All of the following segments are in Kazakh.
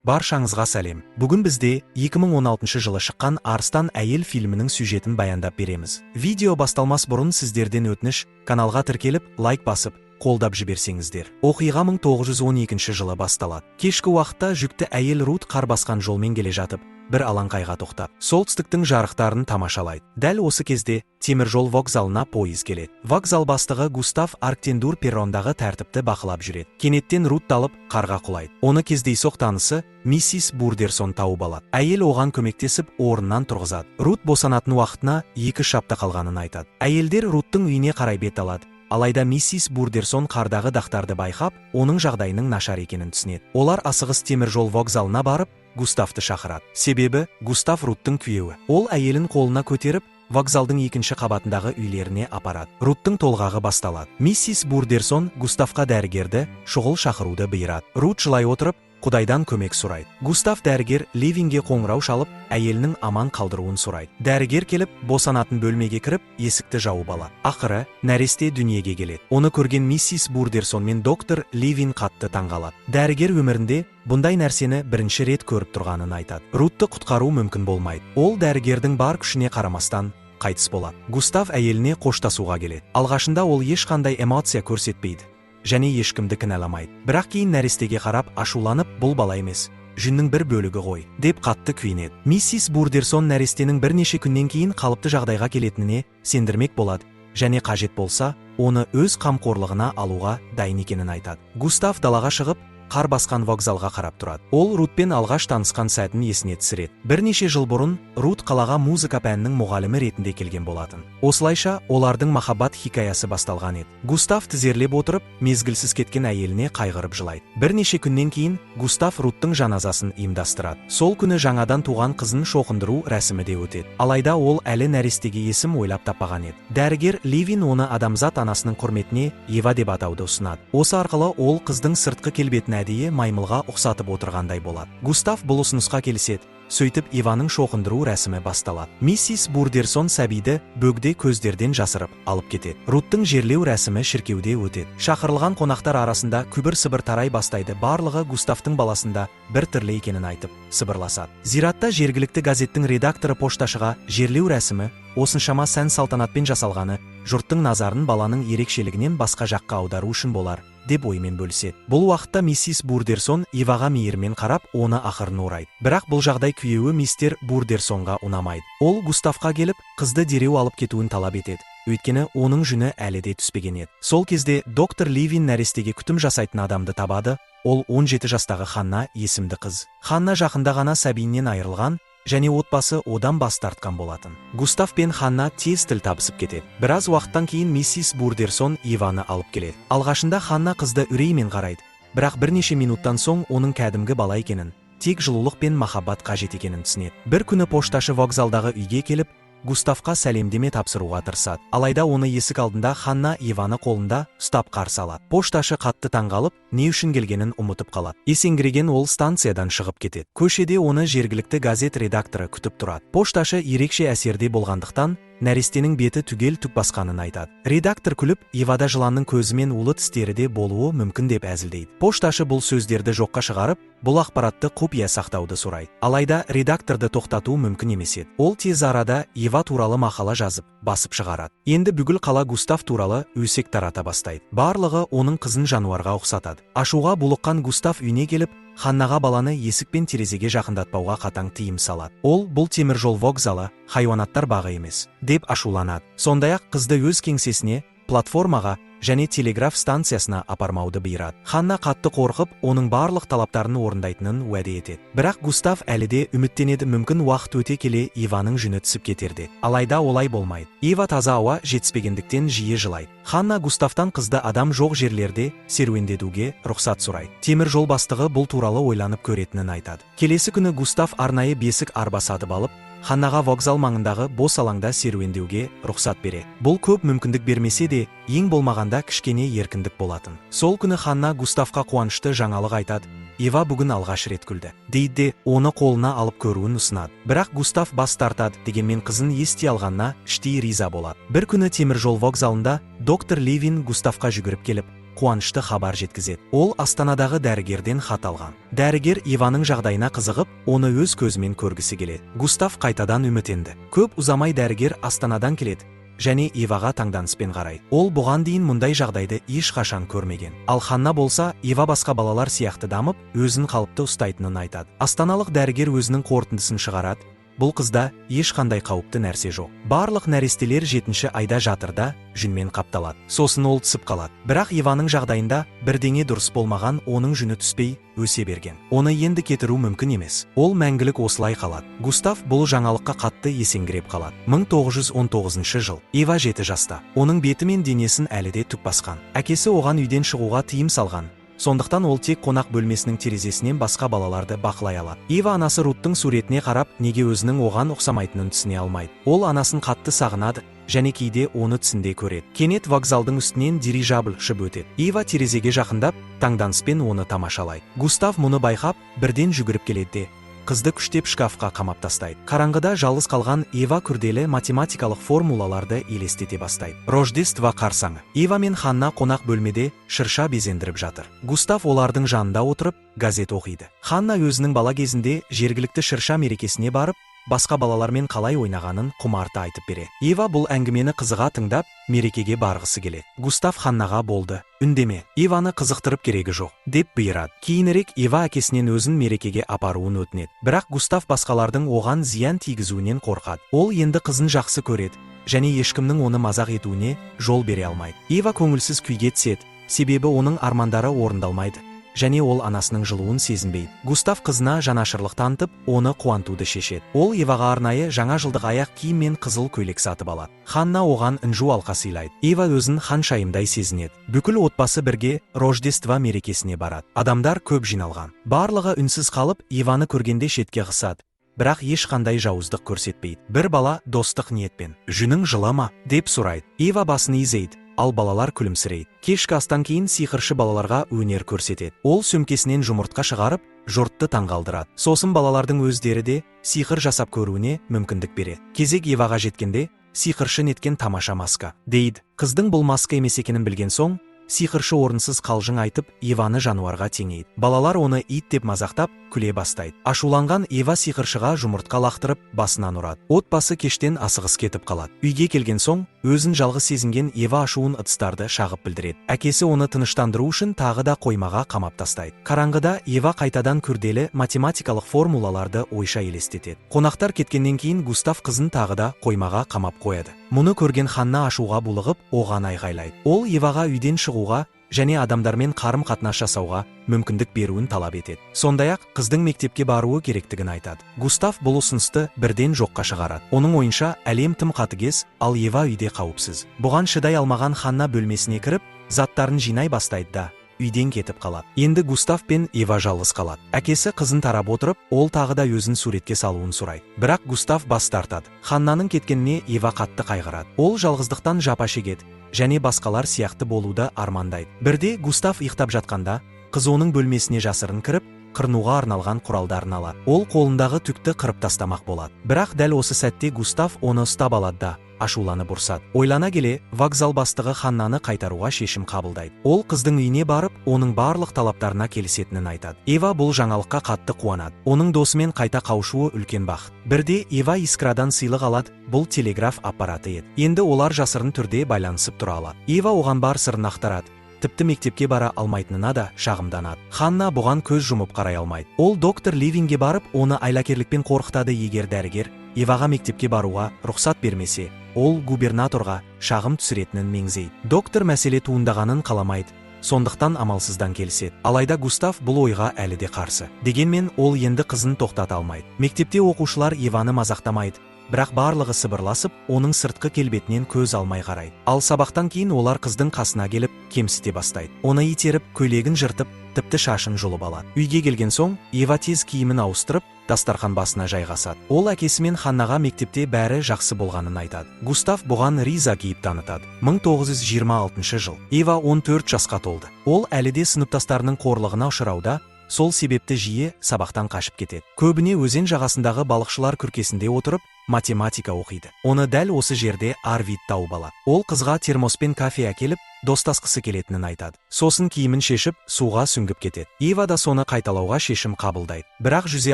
Баршаңызға сәлем. Бүгін бізде 2016 жылы шыққан Арыстан әйел фильмінің сюжетін баяндап береміз. Видео басталмас бұрын сіздерден өтініш, каналға тіркеліп, лайк басып, қолдап жіберсеңіздер. Оқиға 1912 жылы басталады. Кешкі уақытта жүкті әйел Рут қар басқан жолмен келе жатып, бір алаңқайға тоқтап, солтүстіктің жарықтарын тамашалайды. Дәл осы кезде теміржол вокзалына пойыз келеді. Вокзал бастығы Густав Арктендур перрондағы тәртіпті бақылап жүреді. Кенеттен Рут талып, қарға құлайды. Оны кездейсоқ танысы миссис Бурдерсон тауып алады. Әйел оған көмектесіп, орнынан тұрғызады. Рут босанатын уақытына 2 шапта қалғанын айтады. Әйелдер Руттың үйіне қарай бет алады. Алайда миссис Бурдерсон қардағы дақтарды байқап, оның жағдайының нашар екенін түсінеді. Олар асығыс теміржол вокзалына барып, Густавты шақырады. Себебі Густав Руттың күйеуі. Ол әйелін қолына көтеріп, вокзалдың 2-ші қабатындағы үйлеріне апарады. Руттың толғағы басталады. Миссис Бурдерсон Густавқа дәрігерді шұғыл шақыруды бұйырады. Рут жылай отырып, Құдайдан көмек сұрайды. Густав дәрігер Левинге қоңырау шалып, әйелінің аман қалдыруын сұрайды. Дәрігер келіп, босанатын бөлмеге кіріп, есікті жауып алады. Ақыры, нәресте дүниеге келеді. Оны көрген миссис Бурдерсон мен доктор Левин қатты таңғалады. Дәрігер өмірінде бұндай нәрсені бірінші рет көріп тұрғанын айтады. Рутты құтқару мүмкін болмайды. Ол дәрігердің бар күшіне қарамастан қайтыс болады. Густав әйеліне қоштасуға келеді. Алғашында ол ешқандай эмоция көрсетпейді және ешкімді кінәламайды. Бірақ кейін нәрестеге қарап ашуланып, бұл бала емес, жүннің бір бөлігі ғой, деп қатты күйінеді. Миссис Бурдерсон нәрестенің бірнеше күннен кейін қалыпты жағдайға келетініне сендірмек болады және қажет болса, оны өз қамқорлығына алуға дайын екенін айтады. Густав далаға шығып, қар басқан вокзалға қарап тұрады. Ол Рутпен алғаш танысқан сәтін есіне түсіреді. Бірнеше жыл бұрын Рут қалаға музыка пәнінің мұғалімі ретінде келген болатын. Осылайша олардың махаббат хикаясы басталған еді. Густав тізерлеп отырып, мезгілсіз кеткен әйеліне қайғырып жылайды. Бірнеше күннен кейін Густав Руттың жаназасын ұйымдастырады. Сол күні жаңадан туған қызын шоқындыру рәсімі де өтеді. Алайда ол әлі нәрестеге есім ойлап таппаған еді. Дәрігер Левин оны адамзат анасының құрметіне Ева деп атауды ұсынады. Осы арқылы ол қыздың сыртқы келбетін әдейі маймылға ұқсатып отырғандай болады. Густав бұл ұсынысқа келіседі. Сөйтіп Иваның шоқындыру рәсімі басталады. Миссис Бурдерсон сәбиді бөгде көздерден жасырып алып кетеді. Руттың жерлеу рәсімі шіркеуде өтеді. Шақырылған қонақтар арасында күбір-сыбыр тарай бастайды. Барлығы Густавтың баласында бір түрлі екенін айтып сыбырласады. Зиратта жергілікті газеттің редакторы пошташыға жерлеу рәсімі осыншама сән-салтанатпен жасалғаны жұрттың назарын баланың ерекшелігінен басқа жаққа аудару үшін болар деп оймен бөліседі. Бұл уақытта миссис Бурдерсон Иваға мейірмен қарап, оны ақырын орайды. Бірақ бұл жағдай күйеуі мистер Бурдерсонға ұнамайды. Ол Густавқа келіп, қызды дереу алып кетуін талап етеді. Өйткені оның жүні әлі де түспеген еді. Сол кезде доктор Левин нәрестеге күтім жасайтын адамды табады. Ол 17 жастағы Ханна есімді қыз. Ханна жақында ғана сәбиінен айырылған және отбасы одан бас тартқан болатын. Густав пен Ханна тез тіл табысып кетеді. Біраз уақыттан кейін миссис Бурдерсон Иваны алып келеді. Алғашында Ханна қызды үреймен қарайды, бірақ бірнеше минуттан соң оның кәдімгі бала екенін, тек жылулық пен махаббат қажет екенін түсінеді. Бір күні пошташы вокзалдағы үйге келіп, Густавқа сәлемдеме тапсыруға тырысады. Алайда оны есік алдында Ханна Иваны қолында ұстап қарсы алады. Пошташы қатты таңғалып, не үшін келгенін ұмытып қалады. Есеңгіреген ол станциядан шығып кетеді. Көшеде оны жергілікті газет редакторы күтіп тұрады. Пошташы ерекше әсерде болғандықтан, нәрестенің беті түгел түк басқанын айтады. Редактор күліп, Ивада жыланның көзі мен улы тістері де болуы мүмкін деп әзілдейді. Пошташы бұл сөздерді жоққа шығарып, бұл ақпаратты құпия сақтауды сұрайды. Алайда редакторды тоқтату мүмкін емес еді. Ол тез арада Ива туралы мақала жазып, басып шығарады. Енді бүкіл қала Густав туралы өсек тарата бастайды. Барлығы оның қызын жануарға ұқсатады. Ашуға булыққан Густав үйіне келіп, Ханнаға баланы есік пен терезеге жақындатпауға қатаң тыйым салады. Ол бұл теміржол вокзалы, хайуанаттар бағы емес, деп ашуланады. Сондай-ақ қызды өз кеңсесіне, платформаға және телеграф станциясына апармауды бұйырады. Ханна қатты қорқып, оның барлық талаптарын орындайтынын уәде етеді. Бірақ Густав әлі де үміттенеді, мүмкін уақыт өте келе Иваның жүні түсіп кетерде. Алайда олай болмайды. Ива таза ауа жетіспегендіктен жиі жылайды. Ханна Густавтан қызды адам жоқ жерлерде серуендетуге рұқсат сұрайды. Темір жол бастығы бұл туралы ойланып көретінін айтады. Келесі күні Густав арнайы бесік арба сатып алып, Ханнаға вокзал маңындағы бос алаңда серуендеуге рұқсат береді. Бұл көп мүмкіндік бермесе де, ең болмағанда кішкене еркіндік болатын. Сол күні Ханна Густавқа қуанышты жаңалық айтады. Ива бүгін алғаш рет күлді. Дейді, оны қолына алып көруін ұсынады. Бірақ Густав бас тартады, дегенмен қызын ести алғанына іштей риза болады. Бір күні теміржол вокзалында доктор Левин Густавқа жүгіріп келіп, қуанышты хабар жеткізеді. Ол Астанадағы дәрігерден хат алған. Дәрігер Иваның жағдайына қызығып, оны өз көзімен көргісі келеді. Густав қайтадан үмітенді. Көп ұзамай дәрігер Астанадан келеді және Иваға таңданыспен қарайды. Ол бұған дейін мұндай жағдайды ешқашан көрмеген. Ал Ханна болса, Ива басқа балалар сияқты дамып, өзін қалыпты ұстайтынын айтады. Астаналық дәрігер өзінің қорытындысын шығарады. Бұл қызда ешқандай қауіпті нәрсе жоқ. Барлық нәрестелер 7-ші айда жатырда жүнмен қапталады. Сосын ол түсіп қалады. Бірақ Иваның жағдайында бірдеңе дұрыс болмаған, оның жүні түспей өсе берген. Оны енді кетіру мүмкін емес. Ол мәңгілік осылай қалады. Густав бұл жаңалыққа қатты есеңгіреп қалады. 1919 жыл. Ива 7 жаста. Оның беті мен денесін әлі де түк басқан. Әкесі оған үйден шығуға тыйым салған. Сондықтан ол тек қонақ бөлмесінің терезесінен басқа балаларды бақылай алады. Ива анасы Руттың суретіне қарап, неге өзінің оған ұқсамайтынын түсіне алмайды. Ол анасын қатты сағынады және кейде оны түсінде көреді. Кенет вокзалдың үстінен дирижабль ұшып өтеді. Ива терезеге жақындап, таңданыспен оны тамашалайды. Густав мұны байқап, бірден жүгіріп келеді де қызды күштеп шкафқа қамап тастайды. Қараңғыда жалғыз қалған Ива күрделі математикалық формулаларды елестете бастайды. Рождество қарсаңы. Ива мен Ханна қонақ бөлмеде шырша безендіріп жатыр. Густав олардың жанында отырып, газет оқиды. Ханна өзінің бала кезінде жергілікті шырша мерекесіне барып, басқа балалармен қалай ойнағанын құмарта айтып береді. Ива бұл әңгімені қызыға тыңдап, мерекеге барғысы келеді. Густав Ханнаға болды. Үндеме, Иваны қызықтырып керегі жоқ, деп бұйырады. Кейінірек Ива әкесінен өзін мерекеге апаруын өтінеді. Бірақ Густав басқалардың оған зиян тигізуінен қорқады. Ол енді қызын жақсы көреді және ешкімнің оны мазақ етуіне жол бере алмайды. Ива көңілсіз күйге түседі, себебі оның армандары орындалмайды және ол анасының жылуын сезінбейді. Густав қызына жанашырлық танытып, оны қуантуды шешеді. Ол Иваға арнайы жаңа жылдық аяқ киім мен қызыл көйлек сатып алады. Ханна оған інжу алқа сыйлайды. Ива өзін ханшайымдай сезінеді. Бүкіл отбасы бірге Рождество мерекесіне барады. Адамдар көп жиналған. Барлығы үнсіз қалып, Иваны көргенде шетке қысады. Бірақ ешқандай жауыздық көрсетпейді. Бір бала достық ниетпен, "Жүнің жылы ма?" деп сұрайды. Ива басын изейді. Ал балалар күлімсірейді. Кешкі астан кейін сиқыршы балаларға өнер көрсетеді. Ол сөмкесінен жұмыртқа шығарып, жұртты таңғалдырады. Сосын балалардың өздері де сиқыр жасап көруіне мүмкіндік береді. Кезек Иваға жеткенде, "Сиқыршы неткен тамаша маска", дейді. Қыздың бұл маска емес екенін білген соң, сиқыршы орынсыз қалжың айтып, Иваны жануарға теңейді. Балалар оны ит деп мазақтап, күле бастайды. Ашуланған Ива сиқыршыға жұмыртқа лақтырып, басынан ұрады. Отбасы кештен асығыс кетіп қалады. Үйге келген соң, өзін жалғыз сезінген Ива ашуын ыдыстарды шағып білдіреді. Әкесі оны тыныштандыру үшін тағы да қоймаға қамап тастайды. Қараңғыда Ива қайтадан күрделі математикалық формулаларды ойша елестетеді. Қонақтар кеткеннен кейін Густав қызын тағы да қоймаға қамап қояды. Мұны көрген Ханна ашуға булығып, оған айғайлайды. Ол Иваға үйден шығуға және адамдармен қарым-қатынас жасауға мүмкіндік беруін талап етеді. Сондай-ақ қыздың мектепке баруы керектігін айтады. Густав бұл ұсынысты бірден жоққа шығарады. Оның ойынша әлем тым қатыгез, ал Ива үйде қауіпсіз. Бұған шыдай алмаған Ханна бөлмесіне кіріп, заттарын жинай бастайды да үйден кетіп қалады. Енді Густав пен Ива жалғыз қалады. Әкесі қызын тарап отырып, ол тағы да өзін суретке салуын сұрайды. Бірақ Густав бас тартады. Ханнаның кеткеніне Ива қатты қайғырады. Ол жалғыздықтан жапа шегеді және басқалар сияқты болуды армандайды. Бірде Густав ұйықтап жатқанда, қыз оның бөлмесіне жасырын кіріп, қырнуға арналған құралдарын алады. Ол қолындағы түкті қырып тастамақ болады. Бірақ дәл осы сәтте Густав оны ұстап алады да ашуланып ұрсады. Ойлана келе, вокзал бастығы Ханнаны қайтаруға шешім қабылдайды. Ол қыздың үйіне барып, оның барлық талаптарына келісетінін айтады. Ива бұл жаңалыққа қатты қуанады. Оның досымен қайта қауышуы үлкен бақыт. Бірде Ива Искрадан сыйлық алады. Бұл телеграф аппараты еді. Енді олар жасырын түрде байланысып тұра алады. Ива оған бар сырын ақтарады. Тіпті мектепке бара алмайтынына да шағымданады. Ханна бұған көз жұмып қарай алмайды. Ол доктор Ливинге барып, оны айлакерлікпен қорқытады. Егер дәрігер Иваға мектепке баруға рұқсат бермесе, ол губернаторға шағым түсіретінін меңзейді. Доктор мәселе туындағанын қаламайды. Сондықтан амалсыздан келіседі. Алайда Густав бұл ойға әлі де қарсы. Дегенмен ол енді қызын тоқтата алмайды. Мектепте оқушылар Иваны мазақтамайды. Бірақ барлығы сыбырласып, оның сыртқы келбетінен көз алмай қарайды. Ал сабақтан кейін олар қыздың қасына келіп, кемсіте бастайды. Оны итеріп, көйлегін жыртып, тіпті шашын жұлып алады. Үйге келген соң, Ива тез киімін ауыстырып, дастархан басына жайғасады. Ол әкесі мен Ханнаға мектепте бәрі жақсы болғанын айтады. Густав бұған риза кейіп танытады. 1926 жыл. Ива 14 жасқа толды. Ол әлі де сыныптастарының қорлығына ұшырауда, сол себепті жиі сабақтан қашып кетеді. Көбіне өзен жағасындағы балықшылар күркесінде отырып, математика оқиды. Оны дәл осы жерде Арвид тауып алады. Ол қызға термоспен кофе әкеліп, достасқысы келетінін айтады. Сосын киімін шешіп, суға сүңгіп кетеді. Ива да соны қайталауға шешім қабылдайды. Бірақ жүзе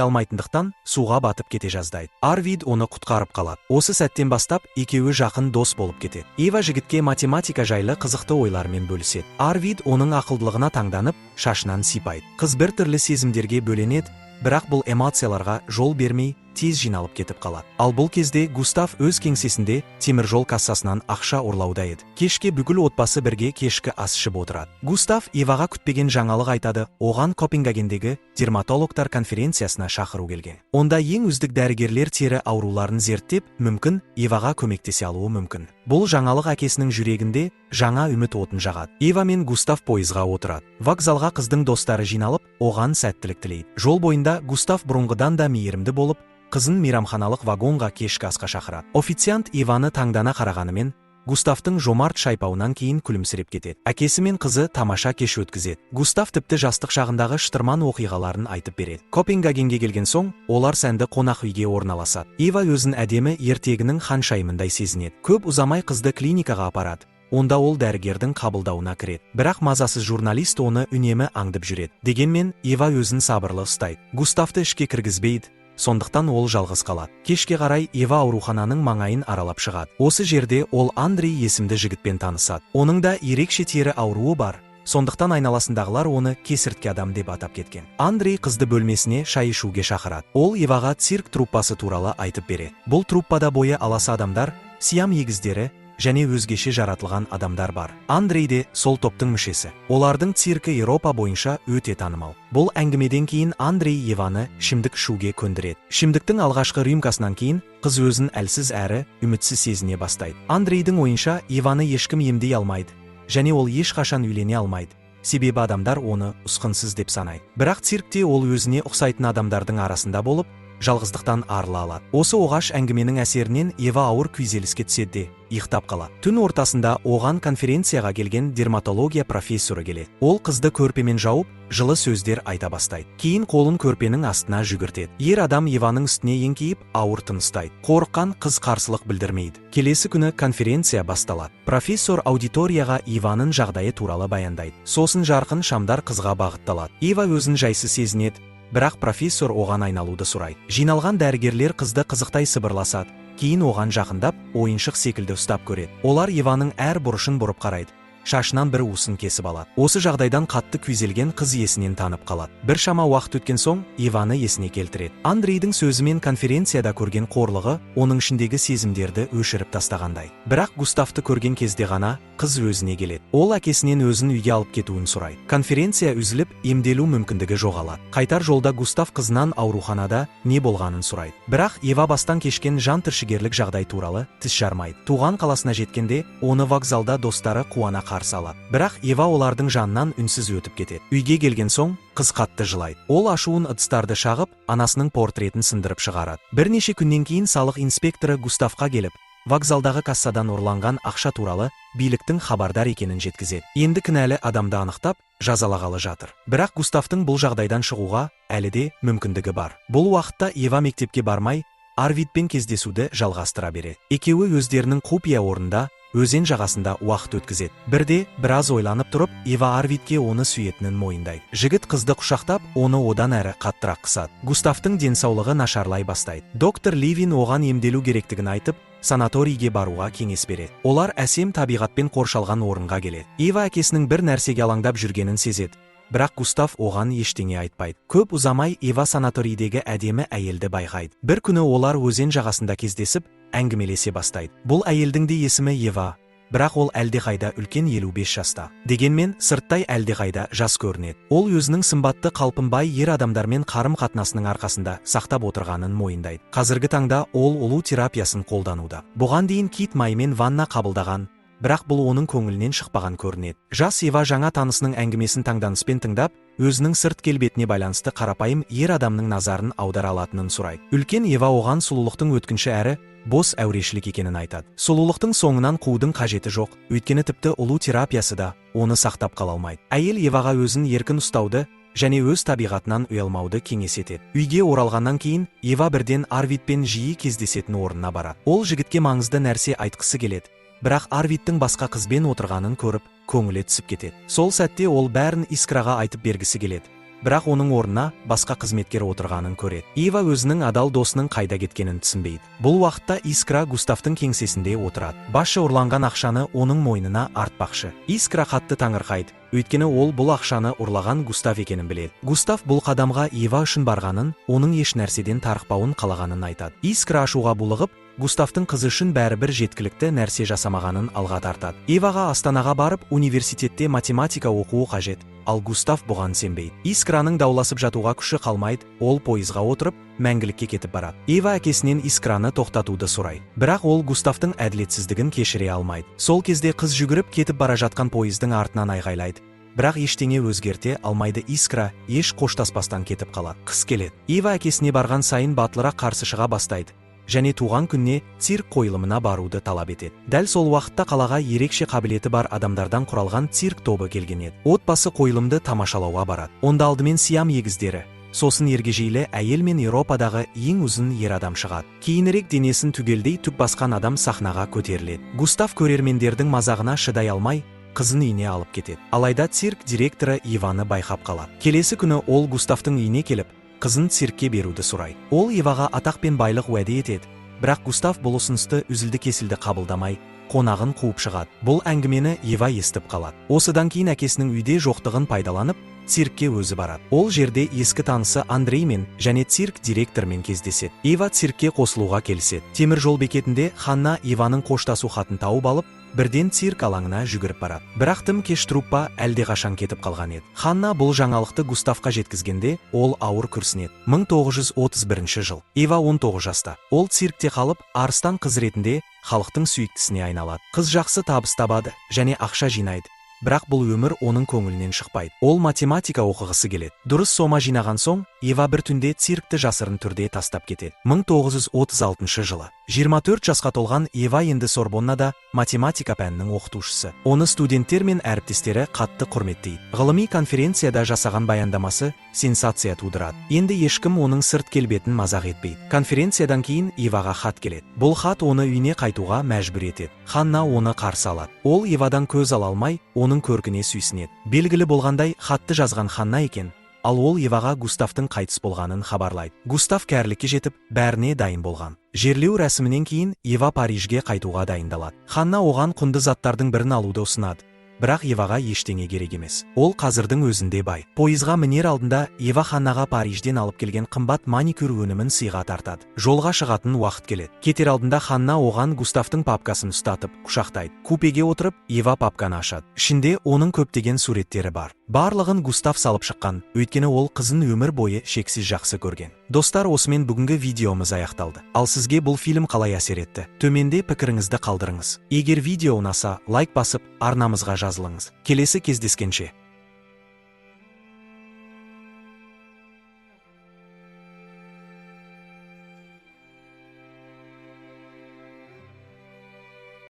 алмайтындықтан суға батып кете жаздайды. Арвид оны құтқарып қалады. Осы сәттен бастап екеуі жақын дос болып кетеді. Ива жігітке математика жайлы қызықты ойлармен бөліседі. Арвид оның ақылдылығына таңданып, шашынан сипайды. Қыз бір түрлі сезімдерге бөленеді, бірақ бұл эмоцияларға жол бермей, тез жиналып кетіп қалады. Ал бұл кезде Густав өз кеңсесінде теміржол кассасынан ақша ұрлауда еді. Кешке бүкіл отбасы бірге кешкі ас ішіп отырады. Густав Иваға күтпеген жаңалық айтады, оған Копенгагендегі дерматологтар конференциясына шақыру келген. Онда ең үздік дәрігерлер тері ауруларын зерттеп, мүмкін Иваға көмектесе алуы мүмкін. Бұл жаңалық әкесінің жүрегінде жаңа үміт отын жағады. Ива мен Густав пойызға отырады. Вокзалға қыздың достары жиналып, оған сәттілік тілейді. Жол бойында Густав бұрынғыдан да мейірімді болып, қызын мейрамханалық вагонға кешкі асқа шақырады. Официант Иваны таңдана қарағанымен, Густавтың жомарт шайпауынан кейін күлімсіреп кетеді. Әкесі мен қызы тамаша кеш өткізеді. Густав тіпті жастық шағындағы шытырман оқиғаларын айтып береді. Копенгагенге келген соң, олар сәнді қонақ үйге орналасады. Ива өзін әдемі ертегінің ханшайымындай сезінеді. Көп ұзамай қызды клиникаға апарады. Онда ол дәрігердің қабылдауына кіреді. Бірақ мазасыз журналист оны үнемі аңдып жүреді. Дегенмен, Ива өзін сабырлы ұстайды. Густавты ішке кіргізбейді. Сондықтан ол жалғыз қалады. Кешке қарай Ива аурухананың маңайын аралап шығады. Осы жерде ол Андрей есімді жігітпен танысады. Оның да ерекше тері ауруы бар. Сондықтан айналасындағылар оны кесіртке адам деп атап кеткен. Андрей қызды бөлмесіне шай ішуге шақырады. Ол Иваға цирк труппасы туралы айтып береді. Бұл труппада бойы аласа адамдар, сиам егіздері және өзгеше жаратылған адамдар бар. Андрей де сол топтың мүшесі. Олардың циркі Еуропа бойынша өте танымал. Бұл әңгімеден кейін Андрей Иваны ішімдік ішуге көндіреді. Ішімдіктің алғашқы рюмкасынан кейін қыз өзін әлсіз әрі үмітсіз сезіне бастайды. Андрейдің ойынша Иваны ешкім емдей алмайды, және ол ешқашан үйлене алмайды. Себебі адамдар оны ұсқынсыз деп санайды. Бірақ циркте ол өзіне ұқсайтын адамдардың арасында болып, жалғыздықтан арыла алады. Осы оғаш әңгіменің әсерінен Ива ауыр күйзеліске түседі де ұйықтап қалады. Түн ортасында оған конференцияға келген дерматология профессоры келеді. Ол қызды көрпемен жауып, жылы сөздер айта бастайды. Кейін қолын көрпенің астына жүгіртеді. Ер адам Иваның үстіне еңкейіп, ауыр тыныстайды. Қорыққан қыз қарсылық білдірмейді. Келесі күні конференция басталады. Профессор аудиторияға Иваның жағдайы туралы баяндайды. Сосын жарқын шамдар қызға бағытталады. Ива өзін жайсыз сезінеді. Бірақ профессор оған айналуды сұрайды. Жиналған дәрігерлер қызды қызықтай сыбырласады. Кейін оған жақындап, ойыншық секілді ұстап көреді. Олар Иваның әр бұрышын бұрып қарайды. Шашынан бір уысын кесіп алады. Осы жағдайдан қатты күйзелген қыз есінен танып қалады. Bir шама уақыт өткен соң, Иваны есіне келтіреді. Андрейдің сөзімен конференцияда көрген қорлығы, оның ішіндегі сезімдерді өшіріп тастағандай. Бірақ Густавты көрген кезде ғана қыз өзіне келеді. Ол әкесінен өзін үйге алып кетуін сұрайды. Конференция үзіліп, емделу мүмкіндігі жоғалады. Қайтар жолда Густав қызынан ауруханада не болғанын сұрайды. Бірақ Ива бастан кешкен жан түршігерлік жағдай туралы тіс жармайды. Туған қаласына жеткенде, оны вокзалда достары қуана қарсы алады. Бірақ Ива олардың жанынан үнсіз өтіп кетеді. Үйге келген соң, қыз қатты жылайды. Ол ашуын ыдыстарды шағып, анасының портретін сындырып шығарады. Бірнеше күннен кейін салық инспекторы Густавқа келіп, вокзалдағы кассадан ұрланған ақша туралы биліктің хабардар екенін жеткізеді. Енді кінәлі адамды анықтап, жазалағалы жатыр. Бірақ Густавтың бұл жағдайдан шығуға әлі де мүмкіндігі бар. Бұл уақытта Ива мектепке бармай, Арвидпен кездесуді жалғастыра береді. Екеуі өздерінің құпия орнында өзен жағасында уақыт өткізеді. Бірде біраз ойланып тұрып, Ива Арвидке оны сүйетінін мойындайды. Жігіт қызды құшақтап, оны одан әрі қаттырақ қысады. Густавтың денсаулығы нашарлай бастайды. Доктор Левин оған емделу керектігін айтып, санаторийге баруға кеңес береді. Олар әсем табиғатпен қоршалған орынға келеді. Ива әкесінің бір нәрсеге алаңдап жүргенін сезеді. Бірақ Густав оған ештеңе айтпайды. Көп ұзамай Ива санаторийдегі әдемі әйелді байқайды. Bir күні олар өзен жағасында кездесіп, әңгімелесе бастайды. Бұл әйелдің де есімі Ева, бірақ ол әлдеқайда үлкен 55 жаста. Дегенмен, сырттай әлдеқайда жас көрінеді. Ол өзінің сымбатты қалпын бай ер адамдармен қарым-қатынасының арқасында сақтап отырғанын мойындайды. Қазіргі таңда ол ұлу терапиясын қолдануда. Бұған дейін кит маймен ванна қабылдаған, бірақ бұл оның көңілінен шықпаған көрінеді. Жас Ива жаңа танысының әңгімесін таңданыспен тыңдап, өзінің сырт келбетіне байланысты қарапайым ер адамның назарын аудара алатынын сұрайды. Үлкен Ива оған сұлулықтың өткінші әрі бос әурешілік екенін айтады. Сұлулықтың соңынан қуудың қажеті жоқ, өйткені тіпті ұлу терапиясы да оны сақтап қала алмайды. Әйел Иваға өзін еркін ұстауды, және өз табиғатынан ұялмауды кеңес етеді. Үйге оралғаннан кейін Ева бірден Арвидпен жиі кездесетін орнына барады. Ол жігітке маңызды нәрсе айтқысы келеді, бірақ Арвидтің басқа қызбен отырғанын көріп, көңілі түсіп кетеді. Сол сәтте ол бәрін Искраға айтып бергісі келеді, бірақ оның орнына басқа қызметкер отырғанын көреді. Ева өзінің адал досының қайда кеткенін түсінбейді. Бұл уақытта Искра Густавтың кеңсесінде отырады. Басшы ұрланған ақшаны оның мойнына артпақшы. Искра қатты таңырқайды, өйткені ол бұл ақшаны ұрлаған Густав екенін біледі. Густав бұл қадамға Ева үшін барғанын, оның еш нәрседен тарықпауын қалағанын айтады. Искра ашуға булығып, Густавтың қызы үшін бәрібір жеткілікті нәрсе жасамағанын алға тартады. Еваға Астанаға барып, университетте математика оқуы қажет, ал Густав бұған сенбейді. Искраның дауласып жатуға күші қалмайды, ол пойызға отырып, мәңгілікке кетіп барады. Ева әкесінен Искраны тоқтатуды сұрайды, бірақ ол Густавтың әділетсіздігін кешіре алмайды. Сол кезде қыз жүгіріп кетіп бара жатқан пойыздың артынан айғайлайды, бірақ ештеңе өзгерте алмайды. Искра еш қоштаспастан кетіп қалады. Қыс келеді. Ева әкесіне барған сайын батылырақ қарсы шыға бастайды, және туған күнне цирк қойылымына баруды талап етеді. Дәл сол уақытта қалаға ерекше қабілеті бар адамдардан құралған цирк тобы келген еді. Отбасы қойылымды тамашалауға барады. Онда алдымен Сиам егіздері, сосын ергежейлі әйел мен Еуропадағы ең ұзын ер адам шығады. Кейінірек денесін түгелдей түк басқан адам сахнаға көтеріледі. Густав көрермендердің мазағына шыдай алмай, қызын үйіне алып кетеді. Алайда цирк директоры Еваны байқап қалады. Келесі күні ол Густавтың үйіне келіп, қызын циркке беруді сұрайды. Ол Еваға атақ пен байлық уәде етеді, бірақ Густав бұл ұсынысты үзілді-кесілді қабылдамай, қонағын қуып шығады. Бұл әңгімені Ева естіп қалады. Осыдан кейін әкесінің үйде жоқтығын пайдаланып, циркке өзі барады. Ол жерде ескі танысы Андреймен және цирк директормен кездеседі. Ева циркке қосылуға келіседі. Темір жол бекетінде Ханна Еваның қоштасу хатын тауып алып, бірден цирк алаңына жүгіріп барады. Бірақ тым кеш труппа әлдеқашан кетіп қалған еді. Ханна бұл жаңалықты Густавқа жеткізгенде, ол ауыр күрсінеді. 1931 жыл. Ева 19 жаста. Ол циркте қалып, арыстан қыз ретінде халықтың сүйіктісіне айналады. Қыз жақсы табыс табады және ақша жинайды. Бірақ бұл өмір оның көңілінен шықпайды. Ол математика оқығысы келеді. Дұрыс сома жинаған соң, Ева бір түнде циркті жасырын түрде тастап кетеді. 1936 жылы. 24 жасқа толған Ева енді Сорбоннада математика пәнінің оқытушысы. Оны студенттер мен әріптестері қатты құрметтейді. Ғылыми конференцияда жасаған баяндамасы сенсация тудырады. Енді ешкім оның сырт келбетін мазақ етпейді. Конференциядан кейін Еваға хат келеді. Бұл хат оны үйіне қайтуға мәжбүр етеді. Ханна оны қарсы алады. Ол Евадан көз ала алмай, оның көркіне сүйсінеді. Белгілі болғандай, хатты жазған Ханна екен, ал ол Еваға Густавтың қайтыс болғанын хабарлайды. Густав кәрілікке жетіп, бәріне дайын болған. Жерлеу рәсімінен кейін Ева Парижге қайтуға дайындалады. Ханна оған құнды заттардың бірін алуды ұсынады, бірақ Еваға ештеңе керек емес. Ол қазірдің өзінде бай. Пойызға мінер алдында Ева Ханнаға Парижден алып келген қымбат маникюр өнімін сыйға тартады. Жолға шығатын уақыт келеді. Кетер алдында Ханна оған Густавтың папкасын ұстатып, құшақтайды. Купеге отырып, Ева папканы ашады. Ішінде оның көптеген суреттері бар. Барлығын Густав салып шыққан, өйткені ол қызын өмір бойы шексіз жақсы көрген. Достар, осымен бүгінгі видеомыз аяқталды. Ал сізге бұл фильм қалай әсер етті? Төменде пікіріңізді қалдырыңыз. Егер видео ұнаса, лайк басып, арнамызға жазылыңыз. Келесі кездескенше.